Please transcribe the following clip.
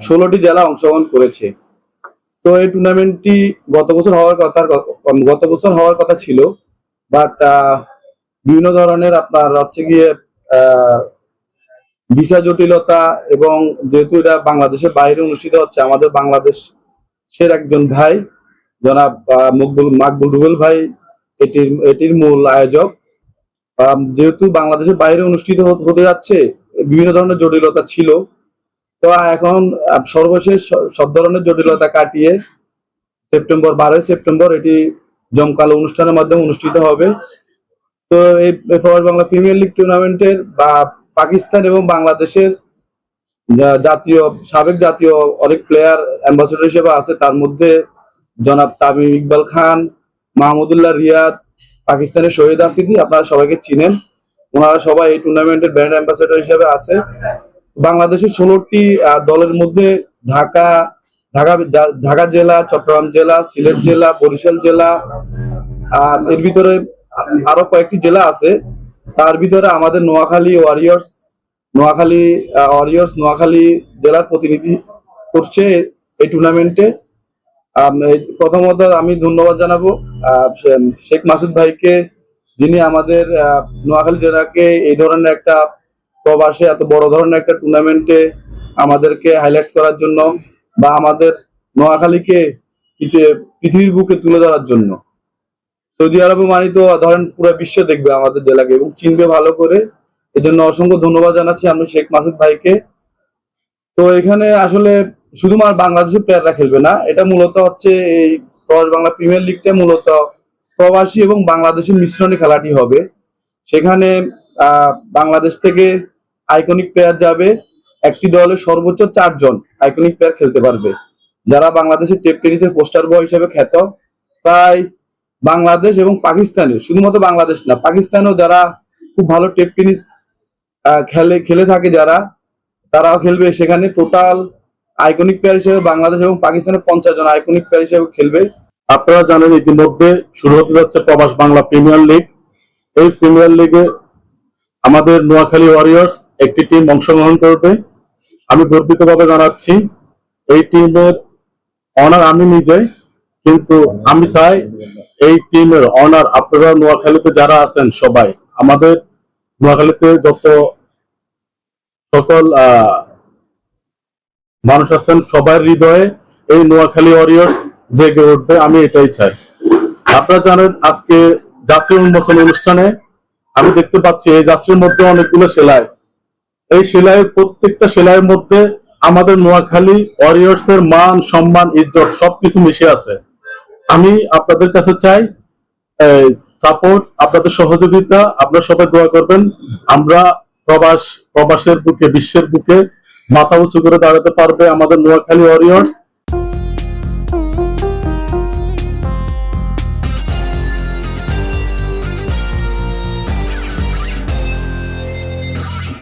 16টি জেলা অংশগ্রহণ করেছে। তো এই টুর্নামেন্টটি গত বছর হওয়ার কথা ছিল, বাট বিভিন্ন ধরনের আপনার হচ্ছে গিয়ে ভিসা জটিলতা, এবং যেহেতু এটা বাংলাদেশের বাইরে অনুষ্ঠিত হচ্ছে, আমাদের বাংলাদেশের একজন ভাই জনাব মাকবুল রুবেল ভাই এটির মূল আয়োজক। যেহেতু বাংলাদেশের বাইরে অনুষ্ঠিত হতে যাচ্ছে, বিভিন্ন ধরনের জটিলতা ছিল। তো এখন সর্বশেষ সব ধরনের জটিলতা কাটিয়ে 12 সেপ্টেম্বর এটি জমকালো অনুষ্ঠানের মাধ্যমে অনুষ্ঠিত হবে। তো এই প্রবাস বাংলা প্রিমিয়ার লিগ টুর্নামেন্টের পাকিস্তান এবং বাংলাদেশের সাবেক জাতীয় অনেক প্লেয়ার অ্যাম্বাসেডর হিসেবে আছে। তার মধ্যে জনাব তামিম ইকবাল খান, মাহমুদুল্লাহ রিয়াদ, পাকিস্তানের শহীদ আফ্রিদি, আপনারা সবাইকে চিনেন। ওনারা সবাই এই টুর্নামেন্টের ব্র্যান্ড অ্যাম্বাসেডর হিসেবে আছে। বাংলাদেশের 16টি দলের মধ্যে ঢাকা জেলা, চট্টগ্রাম জেলা, সিলেট জেলা, বরিশাল জেলা, এর ভিতরে আরো কয়েকটি জেলা আছে। তার ভিতরে আমাদের নোয়াখালী জেলার প্রতিনিধি করছে এই টুর্নামেন্টে। প্রথমত আমি ধন্যবাদ জানাবো শেখ মাসুদ ভাইকে, যিনি আমাদের নোয়াখালী জেলাকে এই ধরনের একটা প্রবাসে এত বড় ধরনের একটা টুর্নামেন্টে আমাদেরকে হাইলাইটস করার জন্য, বা আমাদের নোয়াখালীকে পৃথিবীর বুকে তুলে ধরার জন্য। সৌদি আরবে মানি তো ধরেন পুরো বিশ্ব দেখবে আমাদের জেলাকে এবং চিনবে ভালো করে। এজন্য অসংখ্য ধন্যবাদ জানাচ্ছি আমি শেখ মাসুদ ভাইকে। তো এখানে আসলে শুধুমাত্র বাংলাদেশের প্লেয়াররা খেলবে না, এটা মূলত হচ্ছে এই প্রবাস বাংলা প্রিমিয়ার লিগটা মূলত প্রবাসী এবং বাংলাদেশের মিশ্রণে খেলাটি হবে। সেখানে বাংলাদেশ থেকে আইকনিক প্লেয়ার যাবে, একটি দলে সর্বোচ্চ 4 জন আইকনিক প্লেয়ার খেলতে পারবে, যারা বাংলাদেশের টেপ টেনিসের পোস্টার বয় হিসেবে খ্যাত। প্রায় বাংলাদেশ এবং পাকিস্তানে, শুধুমাত্র বাংলাদেশ না, পাকিস্তানেও যারা খুব ভালো টেপ টেনিস খেলে থাকে তারাও খেলবে সেখানে। টোটাল আইকনিক প্লেয়ার হিসেবে বাংলাদেশ এবং পাকিস্তানের 50 জন আইকনিক প্লেয়ার হিসেবে খেলবে। আপনারা জানেন ইতিমধ্যে শুরু হতে যাচ্ছে প্রবাস বাংলা প্রিমিয়ার লিগ। এই প্রিমিয়ার লিগে আমাদের নোয়াখালী ওয়ারিয়র্স একটি টিম অংশগ্রহণ করবে। আমি গর্বিতভাবে জানাচ্ছি এই টিমের অনার আমি নিজে, কিন্তু আমি চাই এই টিমের অনার আপনারা নোয়াখালীতে যারা আছেন সবাই, আমাদের নোয়াখালীতে যত সকল মানুষ আছেন সবার হৃদয়ে এই নোয়াখালী ওয়ারিয়র্স জেগে উঠবে, আমি এটাই চাই। আপনারা জানেন আজকে জার্সি উন্মোচন অনুষ্ঠানে আমি দেখতে পাচ্ছি এই জার্সির মধ্যে অনেকগুলো সেলাই। এই প্রত্যেকটা সেলাইয়ের মধ্যে আমাদের নোয়াখালী ওয়ারিয়র্স এর মান, সম্মান, ইজ্জত সবকিছু মিশে আছে। আমি আপনাদের কাছে চাই সাপোর্ট, আপনাদের সহযোগিতা, আপনারা সবাই দোয়া করবেন। আমরা প্রবাসের বুকে, বিশ্বের বুকে মাথা উঁচু করে দাঁড়াতে পারবে আমাদের নোয়াখালী ওয়ারিয়র্স।